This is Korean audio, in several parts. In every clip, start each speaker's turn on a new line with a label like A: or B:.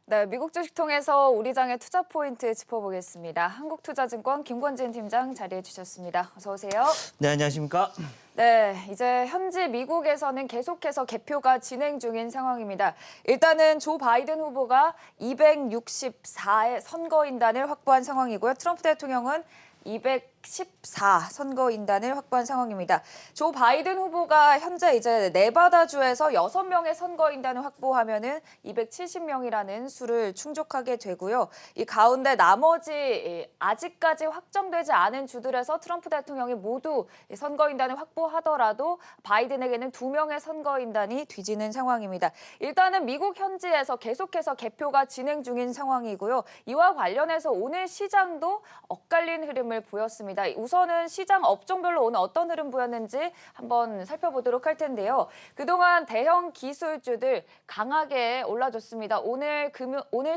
A: 네, 미국 주식 통해서 우리 장의 투자 포인트 짚어보겠습니다. 한국투자증권 김권진 팀장 자리해 주셨습니다. 어서 오세요.
B: 네, 안녕하십니까?
A: 네, 이제 현지 미국에서는 계속해서 개표가 진행 중인 상황입니다. 일단은 조 바이든 후보가 264의 선거인단을 확보한 상황이고요. 트럼프 대통령은 214 선거인단을 확보한 상황입니다. 조 바이든 후보가 현재 이제 네바다주에서 6명의 선거인단을 확보하면은 270명이라는 수를 충족하게 되고요. 이 가운데 나머지 아직까지 확정되지 않은 주들에서 트럼프 대통령이 모두 선거인단을 확보하더라도 바이든에게는 2명의 선거인단이 뒤지는 상황입니다. 일단은 미국 현지에서 계속해서 개표가 진행 중인 상황이고요. 이와 관련해서 오늘 시장도 엇갈린 흐름을 보였습니다. 우선은 시장 업종별로 오늘 어떤 흐름 보였는지 한번 살펴보도록 할 텐데요. 그동안 대형 기술주들 강하게 올라줬습니다. 오늘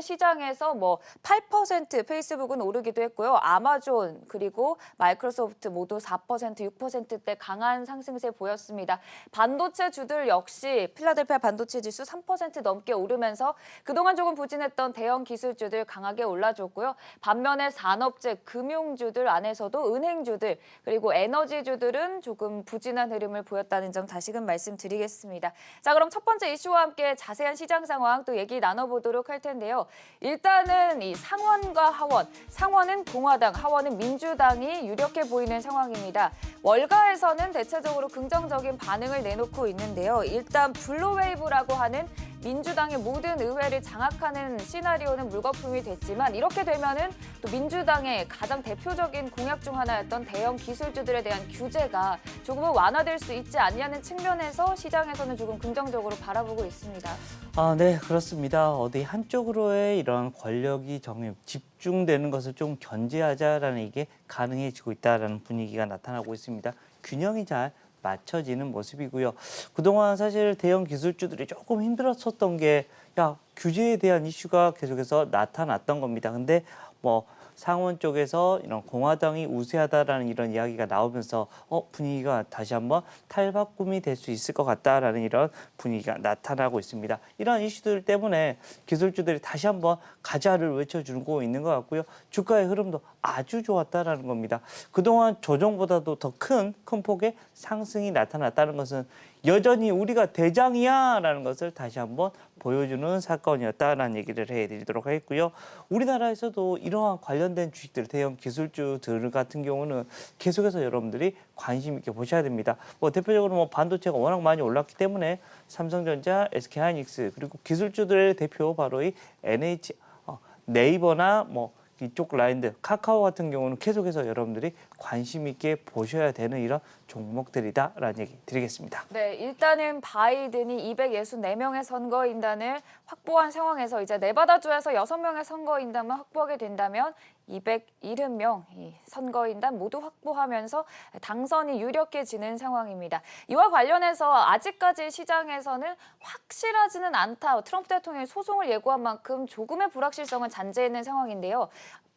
A: 시장에서 8% 페이스북은 오르기도 했고요. 아마존 그리고 마이크로소프트 모두 4%, 6%대 강한 상승세 보였습니다. 반도체 주들 역시 필라델피아 반도체 지수 3% 넘게 오르면서 그동안 조금 부진했던 대형 기술주들 강하게 올라줬고요. 반면에 산업재, 금융주들 안에서도 은행주들 그리고 에너지주들은 조금 부진한 흐름을 보였다는 점 다시금 말씀드리겠습니다. 자, 그럼 첫 번째 이슈와 함께 자세한 시장 상황 또 얘기 나눠보도록 할 텐데요. 일단은 이 상원과 하원, 상원은 공화당, 하원은 민주당이 유력해 보이는 상황입니다. 월가에서는 대체적으로 긍정적인 반응을 내놓고 있는데요. 일단 블루웨이브라고 하는 민주당의 모든 의회를 장악하는 시나리오는 물거품이 됐지만 이렇게 되면은 또 민주당의 가장 대표적인 공약 중 하나였던 대형 기술주들에 대한 규제가 조금은 완화될 수 있지 않냐는 측면에서 시장에서는 조금 긍정적으로 바라보고 있습니다.
B: 네, 그렇습니다. 어디 한쪽으로의 이런 권력이 집중되는 것을 좀 견제하자라는 이게 가능해지고 있다는 분위기가 나타나고 있습니다. 균형이 잘 맞춰지는 모습이고요. 그동안 사실 대형 기술주들이 조금 힘들었었던 게 규제에 대한 이슈가 계속해서 나타났던 겁니다. 근데 상원 쪽에서 이런 공화당이 우세하다라는 이런 이야기가 나오면서 분위기가 다시 한번 탈바꿈이 될 수 있을 것 같다라는 이런 분위기가 나타나고 있습니다. 이런 이슈들 때문에 기술주들이 다시 한번 가자를 외쳐주고 있는 것 같고요. 주가의 흐름도 아주 좋았다라는 겁니다. 그동안 조정보다도 더 큰 폭의 상승이 나타났다는 것은 여전히 우리가 대장이야라는 것을 다시 한번 보여주는 사건이었다라는 얘기를 해드리도록 하겠고요. 우리나라에서도 이러한 관련된 주식들, 대형 기술주들 같은 경우는 계속해서 여러분들이 관심 있게 보셔야 됩니다. 대표적으로 반도체가 워낙 많이 올랐기 때문에 삼성전자, SK하이닉스 그리고 기술주들의 대표 바로 이 NH, 네이버나 이쪽 라인들, 카카오 같은 경우는 계속해서 여러분들이 관심 있게 보셔야 되는 이런 종목들이다라는 얘기 드리겠습니다.
A: 네, 일단은 바이든이 264명의 선거인단을 확보한 상황에서 이제 네바다주에서 6명의 선거인단만 확보하게 된다면 270명 이 선거인단 모두 확보하면서 당선이 유력해지는 상황입니다. 이와 관련해서 아직까지 시장에서는 확실하지는 않다. 트럼프 대통령이 소송을 예고한 만큼 조금의 불확실성은 잔재해 있는 상황인데요.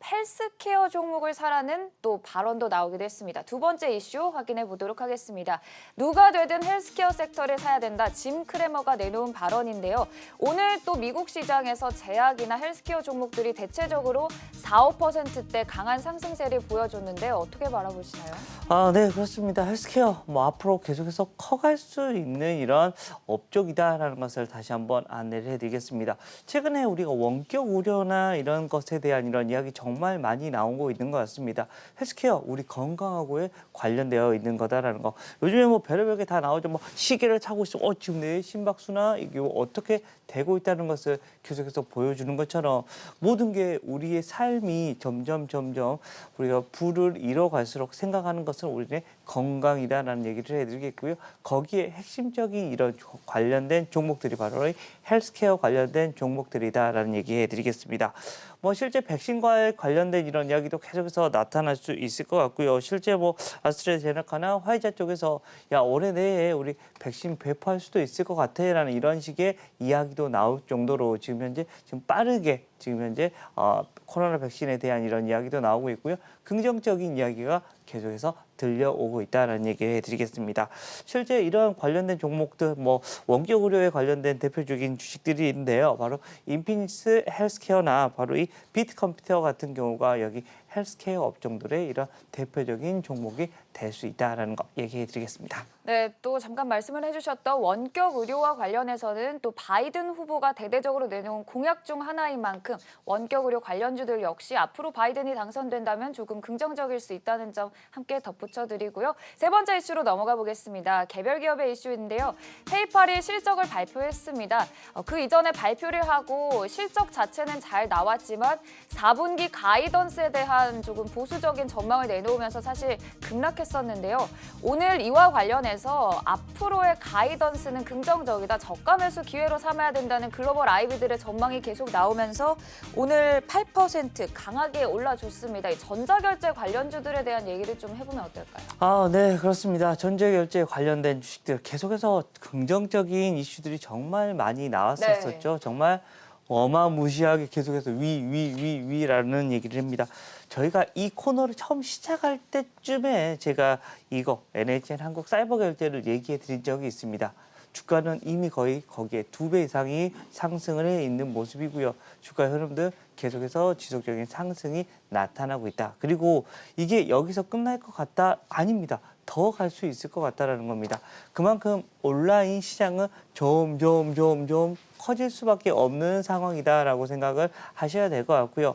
A: 헬스케어 종목을 사라는 또 발언도 나오기도 했습니다. 두 번째 이슈 확인해 보도록 하겠습니다. 누가 되든 헬스케어 섹터를 사야 된다. 짐 크레머가 내놓은 발언인데요. 오늘 또 미국 시장에서 제약이나 헬스케어 종목들이 대체적으로 4, 5%대 강한 상승세를 보여줬는데요. 어떻게 바라보시나요?
B: 네, 그렇습니다. 헬스케어 앞으로 계속해서 커갈 수 있는 이런 업종이다라는 것을 다시 한번 안내를 해드리겠습니다. 최근에 우리가 원격 의료나 이런 것에 대한 이런 이야기 정말 많이 나오고 있는 것 같습니다. 헬스케어 우리 건강하고에 관련되어 있는 거다라는 거. 요즘에 별의별 게 다 나오죠. 시계를 차고 있으면 지금 내 심박수나 이게 어떻게 되고 있다는 것을 계속해서 보여주는 것처럼 모든 게 우리의 삶이 점점 우리가 부를 잃어갈수록 생각하는 것은 우리의 건강이다라는 얘기를 해드리겠고요. 거기에 핵심적인 이런 관련된 종목들이 바로 헬스케어 관련된 종목들이다라는 얘기 해드리겠습니다. 실제 백신과 관련된 이런 이야기도 계속해서 나타날 수 있을 것 같고요. 실제 아스트라제네카나 화이자 쪽에서 올해 내에 우리 백신 배포할 수도 있을 것 같아라는 이런 식의 이야기도 나올 정도로 지금 빠르게 코로나 백신에 대한 이런 이야기도 나오고 있고요. 긍정적인 이야기가 계속해서 들려오고 있다라는 얘기를 해드리겠습니다. 실제 이런 관련된 종목들, 뭐 원격 의료에 관련된 대표적인 주식들이 있는데요. 바로 인피니스 헬스케어나 바로 이 비트컴퓨터 같은 경우가 여기 헬스케어 업종들의 이런 대표적인 종목이 될 수 있다라는 거 얘기해드리겠습니다.
A: 네, 또 잠깐 말씀을 해주셨던 원격 의료와 관련해서는 또 바이든 후보가 대대적으로 내놓은 공약 중 하나인 만큼 원격 의료 관련주들 역시 앞으로 바이든이 당선된다면 조금 긍정적일 수 있다는 점 함께 덧붙여드리고요. 세 번째 이슈로 넘어가 보겠습니다. 개별 기업의 이슈인데요. 페이팔이 실적을 발표했습니다. 그 이전에 발표를 하고 실적 자체는 잘 나왔지만 4분기 가이던스에 대한 조금 보수적인 전망을 내놓으면서 사실 급락했었는데요. 오늘 이와 관련해서 앞으로의 가이던스는 긍정적이다. 저가 매수 기회로 삼아야 된다는 글로벌 IB들의 전망이 계속 나오면서 오늘 8% 강하게 올라줬습니다. 이 전자결제 관련주들에 대한 얘기를 좀 해보면 어떨까요?
B: 네, 그렇습니다. 전자결제 관련된 주식들 계속해서 긍정적인 이슈들이 정말 많이 나왔었죠.
A: 네.
B: 정말 어마무시하게 계속해서 위라는 얘기를 합니다. 저희가 이 코너를 처음 시작할 때쯤에 제가 이거 NHN 한국 사이버 결제를 얘기해 드린 적이 있습니다. 주가는 이미 거의 거기에 2배 이상이 상승을 해 있는 모습이고요. 주가 흐름들 계속해서 지속적인 상승이 나타나고 있다. 그리고 이게 여기서 끝날 것 같다? 아닙니다. 더 갈 수 있을 것 같다라는 겁니다. 그만큼 온라인 시장은 점점 커질 수밖에 없는 상황이다라고 생각을 하셔야 될 것 같고요.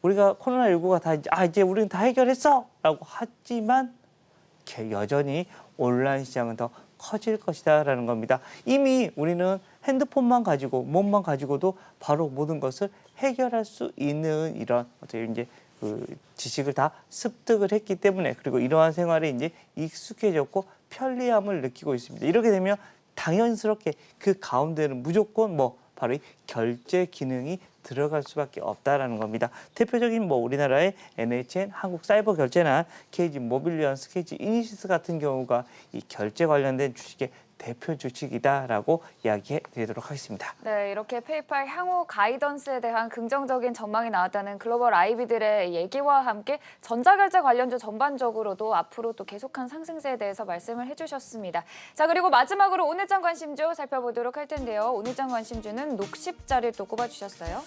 B: 우리가 코로나19가 이제 우리는 다 해결했어라고 하지만 여전히 온라인 시장은 더 커질 것이다라는 겁니다. 이미 우리는 핸드폰만 가지고 몸만 가지고도 바로 모든 것을 해결할 수 있는 이런 어떻게 이제 그 지식을 다 습득을 했기 때문에 그리고 이러한 생활에 이제 익숙해졌고 편리함을 느끼고 있습니다. 이렇게 되면 당연스럽게 그 가운데는 무조건 바로 이 결제 기능이 들어갈 수밖에 없다라는 겁니다. 대표적인 우리나라의 NHN 한국 사이버 결제나 KG 모빌리언스, KG 이니시스 같은 경우가 이 결제 관련된 주식의 대표 주식이다라고 이야기해 드리도록 하겠습니다.
A: 네, 이렇게 페이팔 향후 가이던스에 대한 긍정적인 전망이 나왔다는 글로벌 IB들의 얘기와 함께 전자결제 관련주 전반적으로도 앞으로 또 계속한 상승세에 대해서 말씀을 해주셨습니다. 자, 그리고 마지막으로 오늘장 관심주 살펴보도록 할 텐데요. 오늘장 관심주는 녹십자를 또 꼽아주셨어요.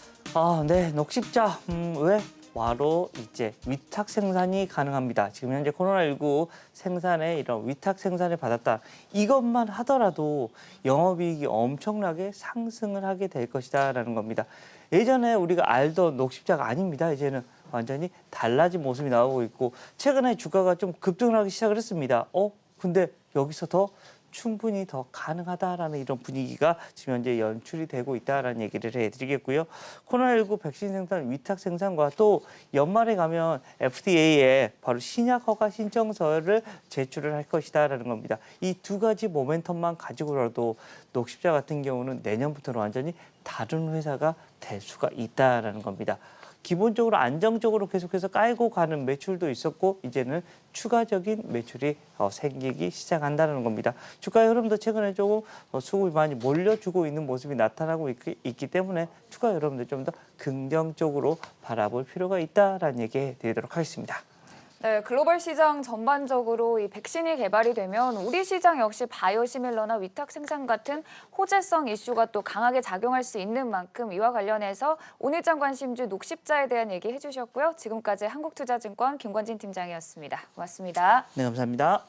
B: 네, 녹십자. 왜? 바로 이제 위탁 생산이 가능합니다. 지금 현재 코로나19 생산에 이런 위탁 생산을 받았다. 이것만 하더라도 영업이익이 엄청나게 상승을 하게 될 것이다라는 겁니다. 예전에 우리가 알던 녹십자가 아닙니다. 이제는 완전히 달라진 모습이 나오고 있고 최근에 주가가 좀 급등을 하기 시작을 했습니다. 근데 여기서 더 충분히 더 가능하다라는 이런 분위기가 지금 현재 연출이 되고 있다라는 얘기를 해드리겠고요. 코로나19 백신 생산 위탁 생산과 또 연말에 가면 FDA에 바로 신약 허가 신청서를 제출을 할 것이다라는 겁니다. 이 두 가지 모멘텀만 가지고라도 녹십자 같은 경우는 내년부터는 완전히 다른 회사가 될 수가 있다라는 겁니다. 기본적으로 안정적으로 계속해서 깔고 가는 매출도 있었고 이제는 추가적인 매출이 생기기 시작한다는 겁니다. 주가의 흐름도 최근에 조금 수급이 많이 몰려주고 있는 모습이 나타나고 있기 때문에 주가의 흐름도 좀 더 긍정적으로 바라볼 필요가 있다라는 얘기 드리도록 하겠습니다.
A: 네, 글로벌 시장 전반적으로 이 백신이 개발이 되면 우리 시장 역시 바이오시밀러나 위탁 생산 같은 호재성 이슈가 또 강하게 작용할 수 있는 만큼 이와 관련해서 오늘장 관심주 녹십자에 대한 얘기 해주셨고요. 지금까지 한국투자증권 김관진 팀장이었습니다. 고맙습니다.
B: 네, 감사합니다.